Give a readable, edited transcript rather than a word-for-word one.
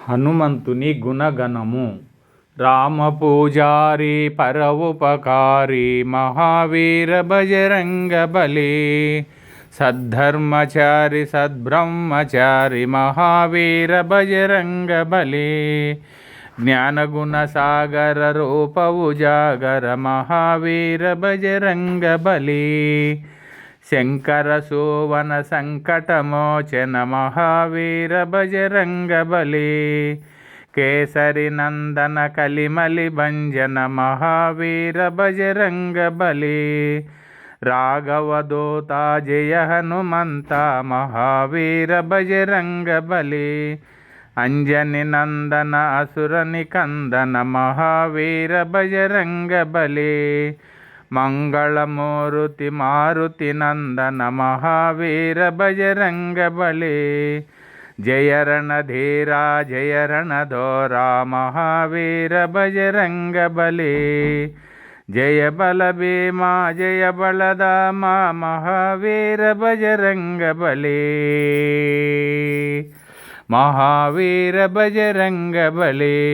హనుమంతుని గుణగణము. రామ పూజారి పరోపకారి మహావీర బజరంగ బలి. సద్ధర్మచారి సద్బ్రహ్మచారి మహావీర బజరంగ బలి. జ్ఞానగుణ సాగర రూప ఉజాగర మహావీర బజరంగ బలి. శంకర సోవన సంకటమోచన మహావీర బజరంగ బలి. కేసరి నందన కలిమలి భంజన మహావీర బజరంగ బలి. రాఘవదూత జయ హనుమంత మహావీర బజరంగ బలి. అంజని నందన అసురని కందన మహావీర బజరంగ బలి. మంగళమూర్తి మారుతి నందన మహావీర బజరంగ బలి. జయ రణధీరా జయ రణధోరా మహావీర బజరంగ బలి. జయ బల భీమా జయ బలదామా మహావీర బజరంగ బలి. మహావీర బజరంగ బలి.